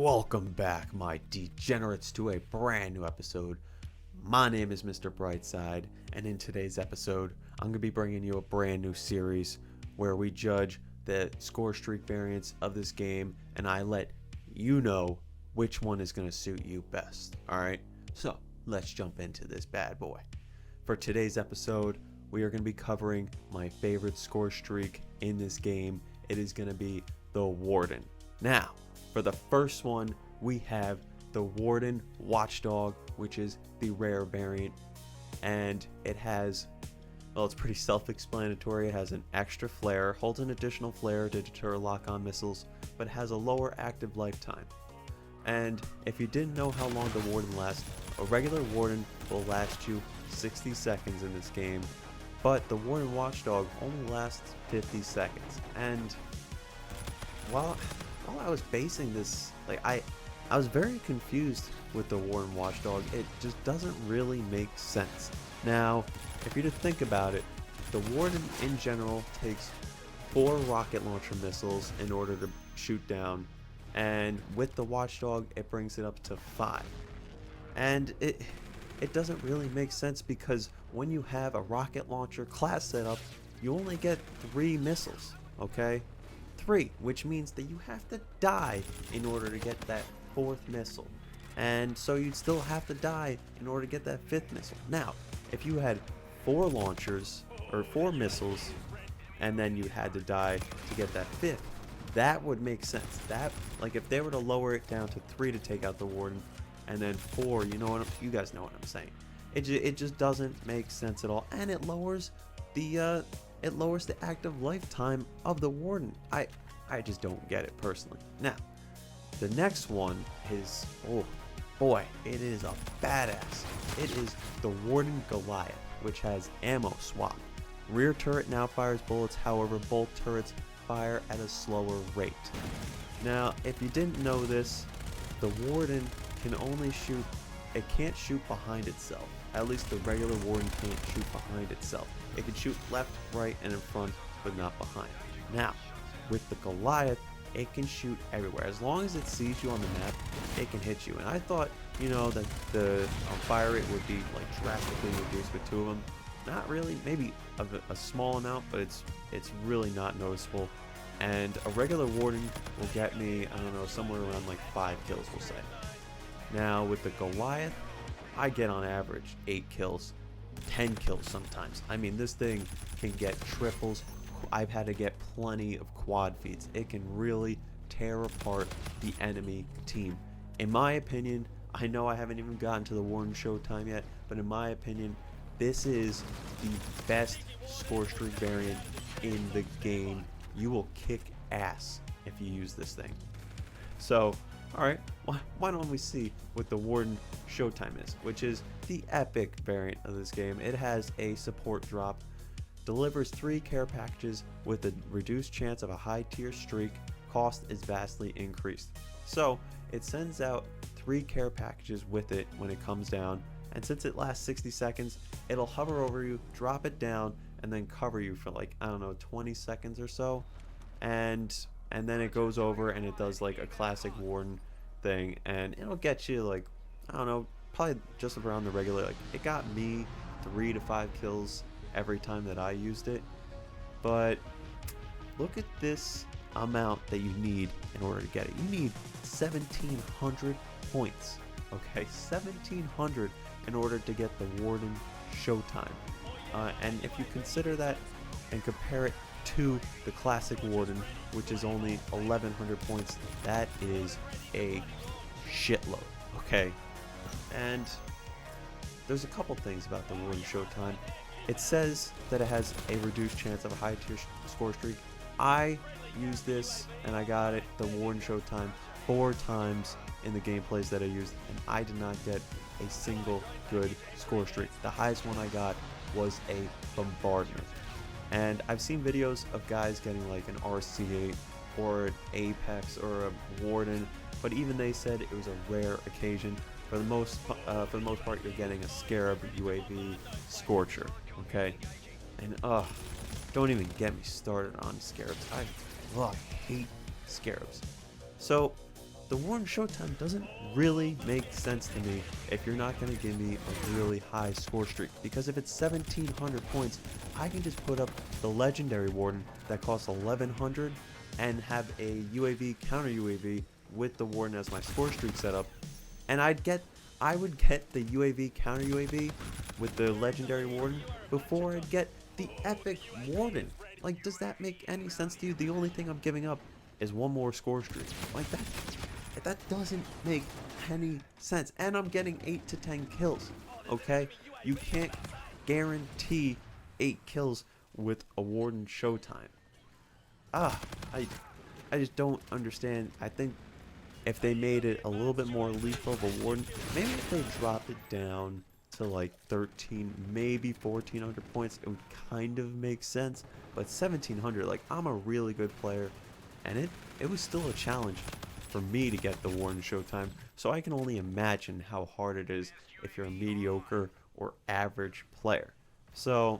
Welcome back, my degenerates, to a brand new episode. My name is Mr. Brightside, and in today's episode, I'm going to be bringing you a brand new series where we judge the score streak variants of this game, and I let you know which one is going to suit you best. Alright, so let's jump into this bad boy. For today's episode, we are going to be covering my favorite score streak in this game. It is going to be the Warden. Now, for the first one, we have the WARDEN watchdog, which is the rare variant, and it has, well, it's pretty self-explanatory. It has an extra flare, holds an additional flare to deter lock-on missiles, but has a lower active lifetime. And if you didn't know how long the Warden lasts, a regular Warden will last you 60 seconds in this game, but the WARDEN watchdog only lasts 50 seconds. And while I was basing this, I was very confused with the WARDEN watchdog. It just doesn't really make sense. Now, if you to think about it, the Warden in general takes 4 rocket launcher missiles in order to shoot down, and with the watchdog it brings it up to 5. And it doesn't really make sense, because when you have a rocket launcher class setup, you only get 3 missiles, okay? 3, which means that you have to die in order to get that 4th missile, and so you'd still have to die in order to get that 5th missile. Now, if you had 4 launchers or 4 missiles and then you had to die to get that 5th, that would make sense. That, like, if they were to lower it down to 3 to take out the Warden and then 4, you know what, you guys know what I'm saying. It just doesn't make sense at all, and it lowers the active lifetime of the Warden. I just don't get it personally. Now, the next one is, oh boy, it is a badass. It is the WARDEN Goliath, which has ammo swap. Rear turret now fires bullets, however both turrets fire at a slower rate. Now, if you didn't know this, the Warden can only shoot, it can't shoot behind itself. At least the regular Warden can't shoot behind itself. It can shoot left, right, and in front, but not behind. Now, with the Goliath, it can shoot everywhere. As long as it sees you on the map, it can hit you. And I thought, you know, that the fire rate would be like drastically reduced with 2 of them. Not really, maybe a small amount, but it's really not noticeable. And a regular Warden will get me, I don't know, somewhere around like 5 kills, we'll say. Now, with the Goliath, I get on average 8 kills, 10 kills sometimes. I mean, this thing can get triples. I've had to get plenty of quad feeds. It can really tear apart the enemy team. In my opinion, I know I haven't even gotten to the Warden Showtime yet, but in my opinion, this is the best score streak variant in the game. You will kick ass if you use this thing. So, alright, why don't we see what the Warden Showtime is, which is the epic variant of this game. It has a support drop, delivers 3 care packages with a reduced chance of a high tier streak, cost is vastly increased. So it sends out 3 care packages with it when it comes down, and since it lasts 60 seconds, it'll hover over you, drop it down, and then cover you for like, I don't know, 20 seconds or so, and then it goes over and it does like a classic Warden thing, and it'll get you like, I don't know, probably just around the regular, like it got me 3 to 5 kills every time that I used it. But look at this amount that you need in order to get it. You need 1,700 points, okay, 1,700 in order to get the Warden Showtime. And if you consider that and compare it to the classic Warden, which is only 1,100 points, that is a shitload, okay? And there's a couple things about the Warden Showtime. It says that it has a reduced chance of a high tier score streak. I used this and I got it, the Warden Showtime, 4 times in the gameplays that I used, and I did not get a single good score streak. The highest one I got was a bombardment. And I've seen videos of guys getting like an RC8 or an Apex or a Warden, but even they said it was a rare occasion. For the most part, you're getting a Scarab UAV Scorcher, okay? And don't even get me started on Scarabs. I hate Scarabs. So the Warden Showtime doesn't really make sense to me if you're not going to give me a really high score streak. Because if it's 1700 points, I can just put up the Legendary Warden that costs 1100 and have a UAV counter UAV with the Warden as my score streak setup, and I would get the UAV counter UAV with the Legendary Warden before I'd get the epic Warden. Like, does that make any sense to you? The only thing I'm giving up is one more score streak. Like, that doesn't make any sense. And I'm getting 8 to 10 kills. Okay? You can't guarantee 8 kills with a Warden Showtime. I just don't understand. I think if they made it a little bit more lethal of a Warden, maybe if they dropped it down to like 13, maybe 1400 points, it would kind of make sense. But 1700, like, I'm a really good player, and it was still a challenge for me to get the Warden Showtime, so I can only imagine how hard it is if you're a mediocre or average player. So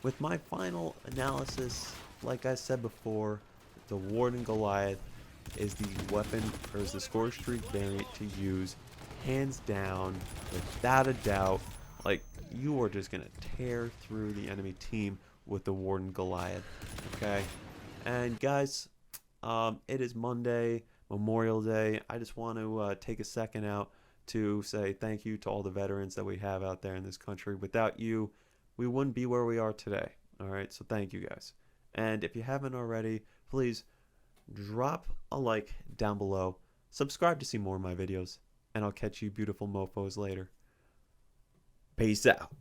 with my final analysis, like I said before, the Warden Goliath is the weapon, or is the score streak variant to use, hands down, without a doubt. Like, you are just gonna tear through the enemy team with the Warden Goliath. Okay, and guys, it is Monday, Memorial Day. I just want to take a second out to say thank you to all the veterans that we have out there in this country. Without you, we wouldn't be where we are today. All right, so thank you guys. And if you haven't already, please drop a like down below, subscribe to see more of my videos, and I'll catch you beautiful mofos later. Peace out.